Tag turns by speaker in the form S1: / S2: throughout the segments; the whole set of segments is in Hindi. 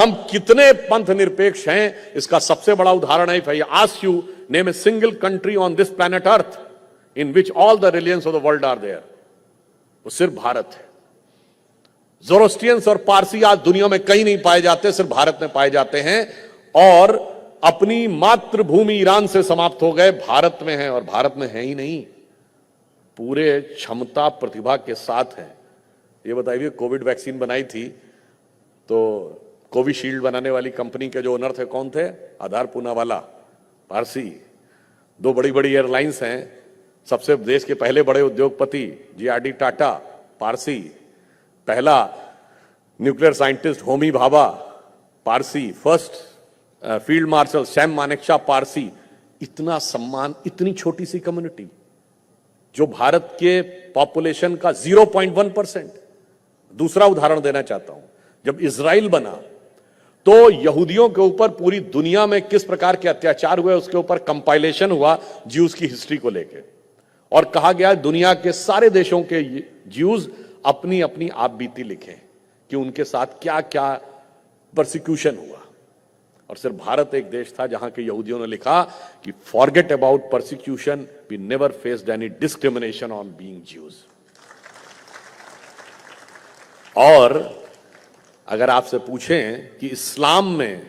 S1: हम कितने पंथ निरपेक्ष हैं इसका सबसे बड़ा उदाहरण है, if I ask you name a single country on this planet earth in which all the religions of the world are there, वो सिर्फ भारत है। ज़ोरोस्ट्रियंस और पारसी आज दुनिया में कहीं नहीं पाए जाते, सिर्फ भारत में पाए जाते हैं, और अपनी मातृभूमि ईरान से समाप्त हो गए, भारत में हैं, और भारत में है ही नहीं, पूरे क्षमता प्रतिभा के साथ हैं। ये बताइए, कोविड वैक्सीन बनाई थी तो कोविशील्ड बनाने वाली कंपनी के जो ओनर थे कौन थे? आधार पूनावाला, पारसी। दो बड़ी बड़ी एयरलाइंस हैं, सबसे देश के पहले बड़े उद्योगपति जीआरडी टाटा, पारसी। पहला nuclear scientist Homi Bhabha, Parsi. First field marshal Sam Manekshaw, Parsi. इतना सम्मान, इतनी छोटी सी कम्युनिटी जो भारत के पॉपुलेशन का 0.1%। दूसरा उदाहरण देना चाहता हूं, जब इजराइल बना तो यहूदियों के ऊपर पूरी दुनिया में किस प्रकार के अत्याचार हुए उसके ऊपर कंपाइलेशन हुआ ज्यूज की हिस्ट्री को लेकर, और कहा गया दुनिया के सारे देशों के ज्यूज अपनी अपनी आप बीती लिखें कि उनके साथ क्या क्या परसिक्यूशन हुआ। और सिर्फ भारत एक देश था जहां के यहूदियों ने लिखा कि forget about persecution, we never faced any discrimination on being Jews. और अगर आपसे पूछें कि इस्लाम में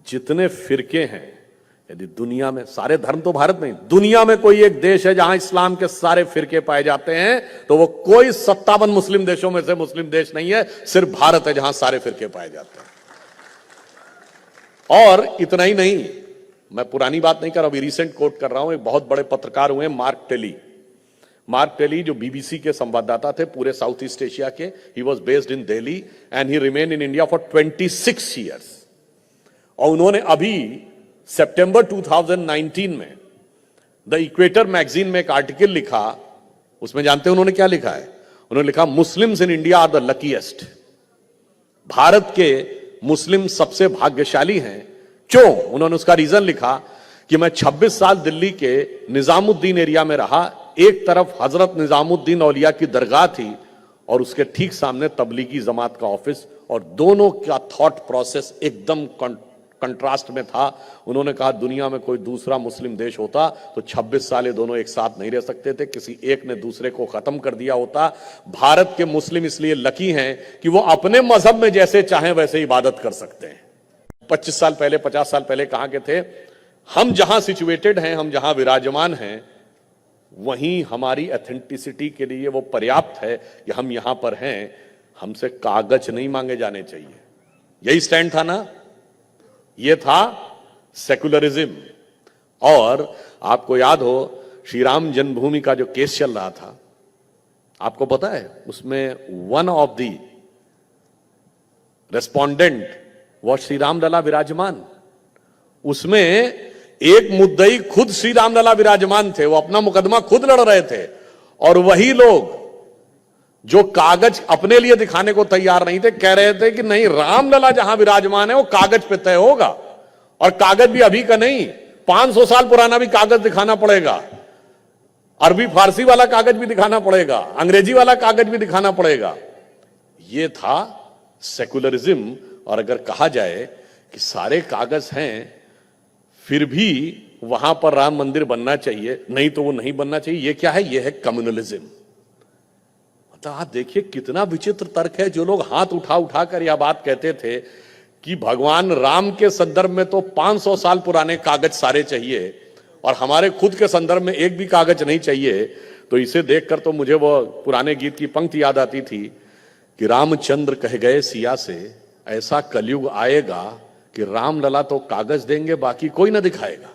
S1: जितने फिरके हैं, यदि दुनिया में, सारे धर्म तो भारत में, दुनिया में कोई एक देश है जहां इस्लाम के सारे फिरके पाए जाते हैं तो वो कोई 57 मुस्लिम देशों में से मुस्लिम देश नहीं है, सिर्फ भारत है जहां सारे फिरके पाए जाते हैं। और इतना ही नहीं, मैं पुरानी बात नहीं कर रहा, अभी रिसेंट कोट कर रहा हूं, एक बहुत बड़े पत्रकार हुए मार्क टेली। मार्क टेली जो बीबीसी के संवाददाता थे पूरे साउथ ईस्ट एशिया के, he was based in Delhi and he remain in India for 26 years. और उन्होंने अभी सितंबर 2019 में द इक्वेटर मैगजीन में एक आर्टिकल लिखा, उसमें जानते हैं उन्होंने क्या लिखा है? उन्होंने लिखा Muslims in India are the luckiest. Bharat के मुस्लिम सबसे भाग्यशाली हैं। क्यों? उन्होंने उसका रीजन लिखा कि मैं 26 साल दिल्ली के निजामुद्दीन एरिया में रहा, एक तरफ हजरत निजामुद्दीन औलिया की दरगाह थी और उसके ठीक सामने तबलीगी जमात का ऑफिस, और दोनों का थॉट प्रोसेस एकदम कंट्रास्ट में था। उन्होंने कहा दुनिया में कोई दूसरा मुस्लिम देश होता तो 26 साल ये दोनों एक साथ नहीं रह सकते थे, किसी एक ने दूसरे को खत्म कर दिया होता। भारत के मुस्लिम इसलिए लकी हैं कि वो अपने मजहब में जैसे चाहें वैसे इबादत कर सकते हैं। 25 साल पहले, 50 साल पहले कहां के थे? हम जहां सिचुएटेड हैं, हम जहां विराजमान हैं, वहीं हमारी ऑथेंटिसिटी के लिए वो पर्याप्त है कि हम यहां पर हैं, हमसे कागज नहीं मांगे जाने चाहिए। यही स्टैंड था ना, ये था सेकुलरिज्म। और आपको याद हो श्री राम जन्मभूमि का जो केस चल रहा था, आपको पता है उसमें one of the respondent was Shri Ram Lalla Virajman. उसमें एक मुद्दई खुद श्री राम लला विराजमान थे, वो अपना मुकदमा खुद लड़ रहे थे, और वही लोग जो कागज अपने लिए दिखाने को तैयार नहीं थे, कह रहे थे कि नहीं, रामलला जहां विराजमान है वो कागज पे तय होगा, और कागज भी अभी का नहीं, 500 साल पुराना भी कागज दिखाना पड़ेगा, अरबी फारसी वाला कागज भी दिखाना पड़ेगा, अंग्रेजी वाला कागज भी दिखाना पड़ेगा। ये था सेकुलरिज्म। और अगर कहा जाए कि सारे कागज हैं फिर भी वहां पर राम मंदिर बनना चाहिए, नहीं तो वो नहीं बनना चाहिए, ये क्या है? ये है कम्युनलिज्म। आप देखिए कितना विचित्र तर्क है। जो लोग हाथ उठा उठा कर यह बात कहते थे कि भगवान राम के संदर्भ में तो 500 साल पुराने कागज सारे चाहिए और हमारे खुद के संदर्भ में एक भी कागज नहीं चाहिए, तो इसे देखकर तो मुझे वो पुराने गीत की पंक्ति याद आती थी कि रामचंद्र कह गए सिया से, ऐसा कलयुग आएगा कि रामलला तो कागज देंगे, बाकी कोई ना दिखाएगा।